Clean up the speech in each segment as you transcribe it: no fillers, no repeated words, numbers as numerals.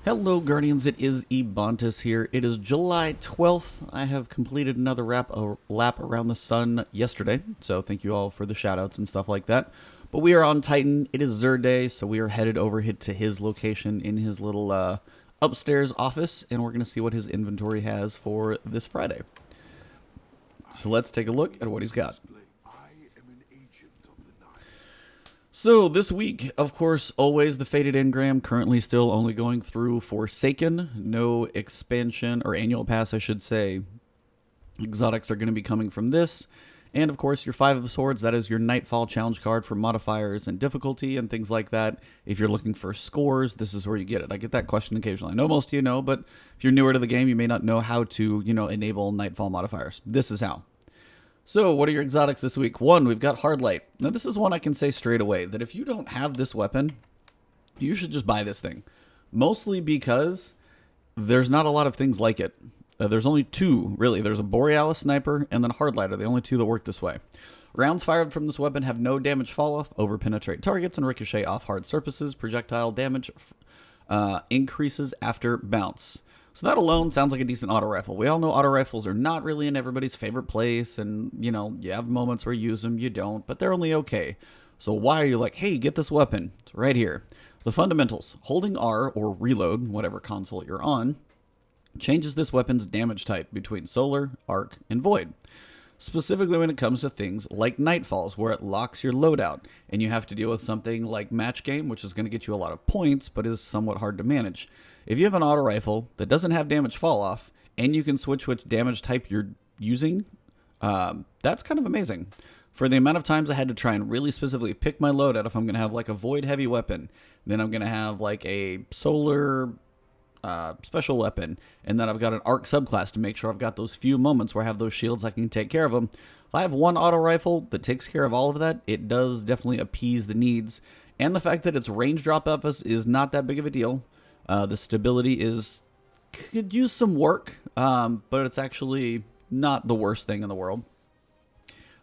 Hello Guardians, it is Ebontis here. It is July 12th. I have completed another lap around the sun yesterday, so thank you all for the shoutouts and stuff like that. But we are on Titan. It is Zur Day, so we are headed over to his location in his little upstairs office, and we're going to see what his inventory has for this Friday. So let's take a look at what he's got. So this week, of course, always the Fated Engram, currently still only going through Forsaken. No expansion, or annual pass, I should say. Exotics are going to be coming from this. And of course, your Five of Swords, that is your Nightfall challenge card for modifiers and difficulty and things like that. If you're looking for scores, this is where you get it. I get that question occasionally. I know most of you know, but if you're newer to the game, you may not know how to, enable Nightfall modifiers. This is how. So, what are your exotics this week? One, we've got Hardlight. Now, this is one I can say straight away, that if you don't have this weapon, you should just buy this thing. Mostly because there's not a lot of things like it. There's only two, really. There's a Borealis Sniper and then Hardlight are the only two that work this way. Rounds fired from this weapon have no damage fall-off, over-penetrate targets, and ricochet off hard surfaces. Projectile damage increases after bounce. So that alone sounds like a decent auto rifle. We all know auto rifles are not really in everybody's favorite place, and, you have moments where you use them, you don't, but they're only okay. So why are you like, hey, get this weapon? It's right here. The fundamentals. Holding R, or reload, whatever console you're on, changes this weapon's damage type between solar, arc, and void. Specifically when it comes to things like Nightfalls, where it locks your loadout, and you have to deal with something like Match Game, which is going to get you a lot of points, but is somewhat hard to manage. If you have an auto rifle that doesn't have damage fall off, and you can switch which damage type you're using, that's kind of amazing. For the amount of times I had to try and really specifically pick my loadout, if I'm going to have like a void heavy weapon, then I'm going to have like a solar special weapon, and then I've got an arc subclass to make sure I've got those few moments where I have those shields I can take care of them. If I have one auto rifle that takes care of all of that, it does definitely appease the needs. And the fact that its range drop up is not that big of a deal. The stability could use some work, but it's actually not the worst thing in the world.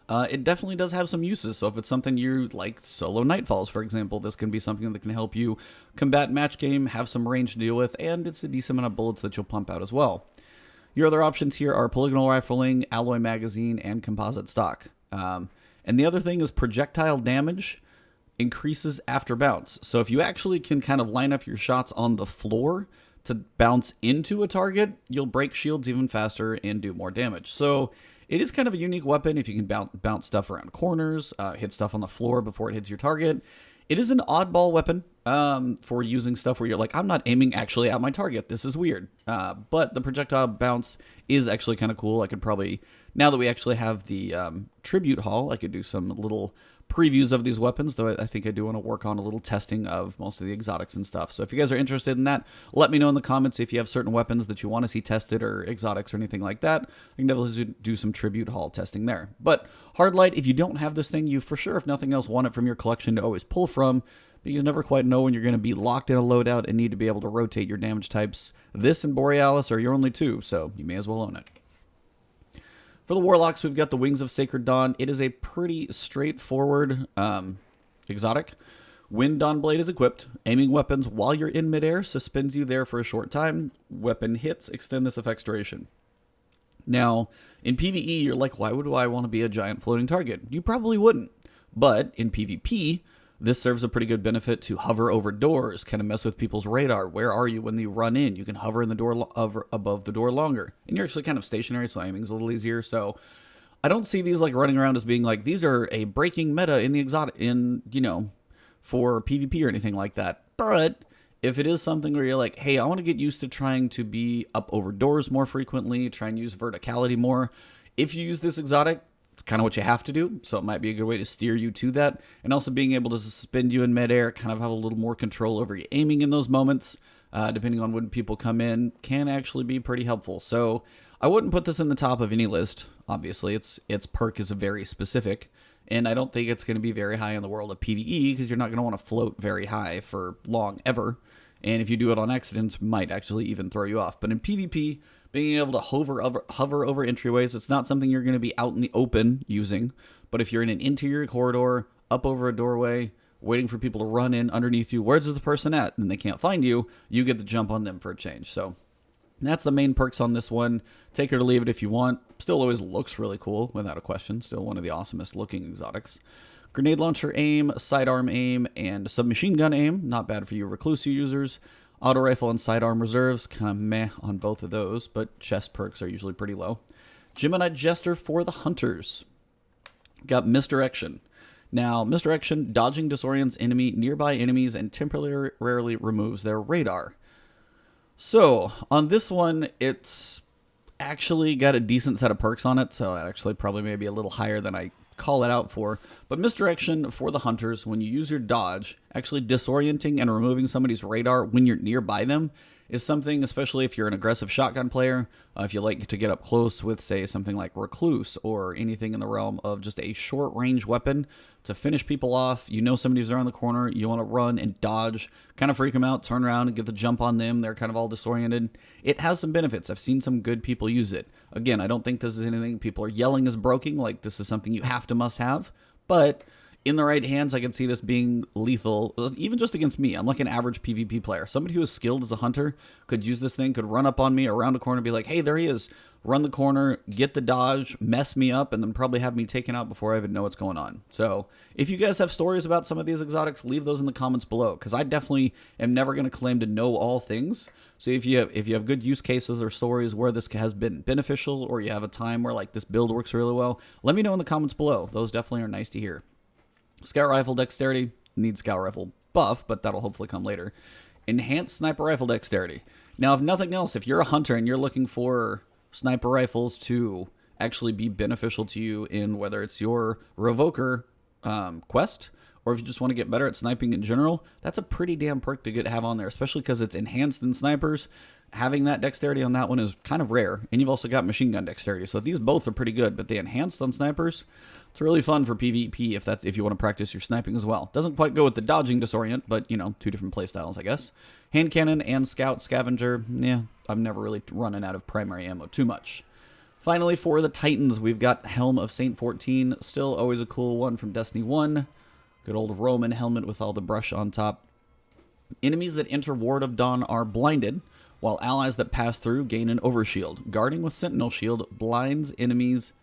It definitely does have some uses, so if it's something you like, solo Nightfalls, for example, this can be something that can help you combat Match Game, have some range to deal with, and it's a decent amount of bullets that you'll pump out as well. Your other options here are polygonal rifling, alloy magazine, and composite stock. And the other thing is projectile damage increases after bounce. So if you actually can kind of line up your shots on the floor to bounce into a target, you'll break shields even faster and do more damage. So it is kind of a unique weapon if you can bounce stuff around corners, hit stuff on the floor before it hits your target. It is an oddball weapon for using stuff where you're like, I'm not aiming actually at my target. This is weird. But the projectile bounce is actually kind of cool. I could probably, now that we actually have the tribute haul, I could do some little previews of these weapons, though I think I do want to work on a little testing of most of the exotics and stuff. So if you guys are interested in that, let me know in the comments if you have certain weapons that you want to see tested or exotics or anything like that. I can definitely do some tribute haul testing there. But Hardlight, if you don't have this thing, you for sure, if nothing else, want it from your collection to always pull from, but you never quite know when you're going to be locked in a loadout and need to be able to rotate your damage types. This and Borealis are your only two, so you may as well own it. For the Warlocks, we've got the Wings of Sacred Dawn. It is a pretty straightforward exotic. When Dawn Blade is equipped, aiming weapons while you're in midair suspends you there for a short time. Weapon hits extend this effect's duration. Now, in PvE, you're like, why would I want to be a giant floating target? You probably wouldn't. But in PvP, this serves a pretty good benefit to hover over doors, kind of mess with people's radar. Where are you when you run in? You can hover in the door above the door longer. And you're actually kind of stationary, so aiming's a little easier. So I don't see these like running around as being like, these are a breaking meta in the exotic, for PvP or anything like that. But if it is something where you're like, hey, I want to get used to trying to be up over doors more frequently, try and use verticality more. If you use this exotic, it's kind of what you have to do, so it might be a good way to steer you to that. And also being able to suspend you in midair, kind of have a little more control over your aiming in those moments, depending on when people come in, can actually be pretty helpful. So I wouldn't put this in the top of any list. Obviously, its perk is very specific, and I don't think it's going to be very high in the world of PvE, because you're not going to want to float very high for long ever. And if you do it on accidents, might actually even throw you off. But in PvP, being able to hover over entryways, it's not something you're going to be out in the open using. But if you're in an interior corridor, up over a doorway, waiting for people to run in underneath you. Where's the person at? And they can't find you. You get the jump on them for a change. So that's the main perks on this one. Take it or leave it if you want. Still always looks really cool, without a question. Still one of the awesomest looking exotics. Grenade launcher aim, sidearm aim, and submachine gun aim. Not bad for you reclusive users. Auto rifle and sidearm reserves, kind of meh on both of those, but chest perks are usually pretty low. Gemeni Jester for the hunters. Got misdirection. Now, misdirection, dodging disorients nearby enemies and temporarily removes their radar. So, on this one, it's actually got a decent set of perks on it, so it actually probably maybe a little higher than I call it out for. But misdirection for the hunters, when you use your dodge, actually disorienting and removing somebody's radar when you're nearby them is something, especially if you're an aggressive shotgun player, if you like to get up close with, say, something like Recluse or anything in the realm of just a short-range weapon to finish people off. You know somebody's around the corner, you want to run and dodge, kind of freak them out, turn around and get the jump on them. They're kind of all disoriented. It has some benefits. I've seen some good people use it. Again, I don't think this is anything people are yelling is broken, like this is something you have to must have, but in the right hands, I can see this being lethal, even just against me. I'm like an average PvP player. Somebody who is skilled as a hunter could use this thing, could run up on me around a corner and be like, hey, there he is. Run the corner, get the dodge, mess me up, and then probably have me taken out before I even know what's going on. So if you guys have stories about some of these exotics, leave those in the comments below, because I definitely am never going to claim to know all things. So if you have good use cases or stories where this has been beneficial, or you have a time where like this build works really well, let me know in the comments below. Those definitely are nice to hear. Scout rifle dexterity, needs scout rifle buff, but that'll hopefully come later. Enhanced sniper rifle dexterity. Now, if nothing else, if you're a hunter and you're looking for sniper rifles to actually be beneficial to you in whether it's your Revoker quest, or if you just want to get better at sniping in general, that's a pretty damn perk to have on there, especially because it's enhanced in snipers. Having that dexterity on that one is kind of rare, and you've also got machine gun dexterity, so these both are pretty good, but the enhanced on snipers, it's really fun for PvP if you want to practice your sniping as well. Doesn't quite go with the dodging disorient, but, you know, two different playstyles, I guess. Hand cannon and scout scavenger, yeah, I'm never really running out of primary ammo too much. Finally, for the Titans, we've got Helm of Saint 14, still always a cool one from Destiny 1. Good old Roman helmet with all the brush on top. Enemies that enter Ward of Dawn are blinded, while allies that pass through gain an overshield. Guarding with Sentinel Shield blinds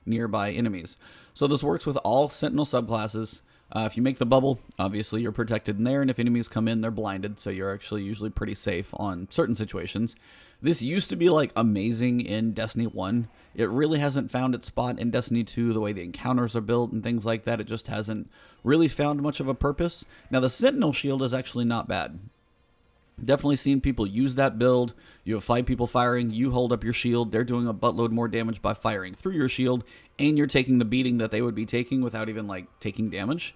nearby enemies. So this works with all Sentinel subclasses. If you make the bubble, obviously you're protected in there, and if enemies come in, they're blinded, so you're actually usually pretty safe on certain situations. This used to be like amazing in Destiny 1. It really hasn't found its spot in Destiny 2, the way the encounters are built and things like that. It just hasn't really found much of a purpose. Now the Sentinel Shield is actually not bad. Definitely seen people use that build. You have 5 people firing, you hold up your shield, they're doing a buttload more damage by firing through your shield, and you're taking the beating that they would be taking without even like taking damage.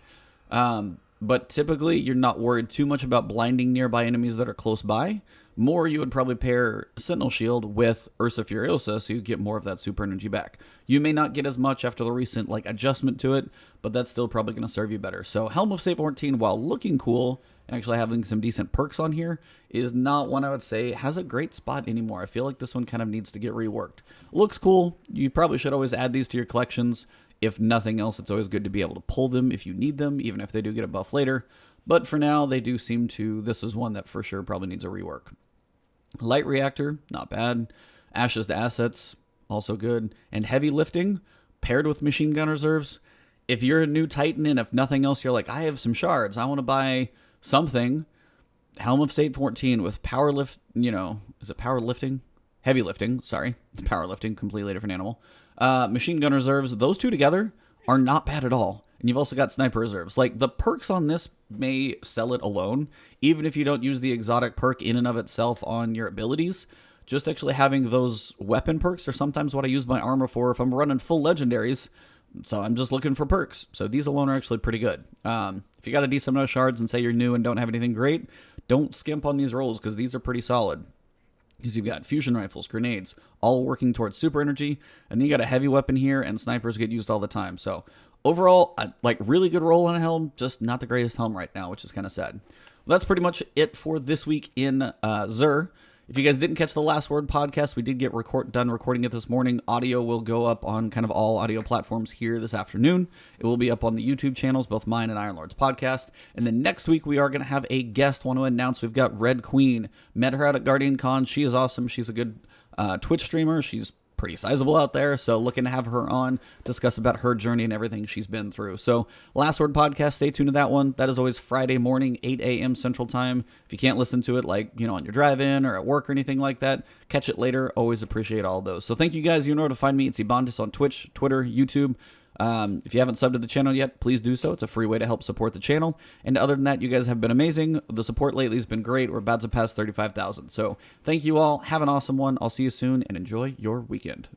But typically you're not worried too much about blinding nearby enemies that are close by. More, you would probably pair Sentinel Shield with Ursa Furiosa, so you get more of that super energy back. You may not get as much after the recent like adjustment to it, but that's still probably going to serve you better. So Helm of Saint 14, while looking cool and actually having some decent perks on here, is not one I would say has a great spot anymore. I feel like this one kind of needs to get reworked. Looks cool. You probably should always add these to your collections. If nothing else, it's always good to be able to pull them if you need them, even if they do get a buff later. But for now, they do seem to, this is one that for sure probably needs a rework. Light Reactor, not bad. Ashes to Assets, also good. And Heavy Lifting, paired with Machine Gun Reserves. If you're a new Titan and if nothing else, you're like, I have some shards, I want to buy something. Helm of Saint 14 with Power Lift, you know, is it Power Lifting? Heavy Lifting, sorry. It's Power Lifting, completely different animal. Machine Gun Reserves, those two together are not bad at all. And you've also got Sniper Reserves. Like, the perks on this may sell it alone, even if you don't use the exotic perk in and of itself on your abilities. Just actually having those weapon perks are sometimes what I use my armor for if I'm running full legendaries. So I'm just looking for perks. So these alone are actually pretty good. If you got a decent amount of shards and say you're new and don't have anything great, don't skimp on these rolls because these are pretty solid. Because you've got fusion rifles, grenades, all working towards super energy. And then you got a heavy weapon here, and snipers get used all the time. So overall, like really good roll on a helm, just not the greatest helm right now, which is kind of sad. Well, that's pretty much it for this week in Xur. If you guys didn't catch the Last Word podcast, we did get done recording it this morning. Audio will go up on kind of all audio platforms here this afternoon. It will be up on the YouTube channels, both mine and Iron Lord's podcast. And then next week, we are going to have a guest. Want to announce we've got Red Queen. Met her out at Guardian Con. She is awesome. She's a good Twitch streamer. She's pretty sizable out there, so looking to have her on, discuss about her journey and everything she's been through. So Last Word podcast, stay tuned to that one. That is always Friday morning, 8 a.m. Central Time. If you can't listen to it, like, on your drive-in or at work or anything like that, catch it later. Always appreciate all of those. So thank you guys. You know where to find me. It's Ebontis on Twitch, Twitter, YouTube. If you haven't subbed to the channel yet, please do so. It's a free way to help support the channel. And other than that, you guys have been amazing. The support lately has been great. We're about to pass 35,000. So thank you all. Have an awesome one. I'll see you soon and enjoy your weekend.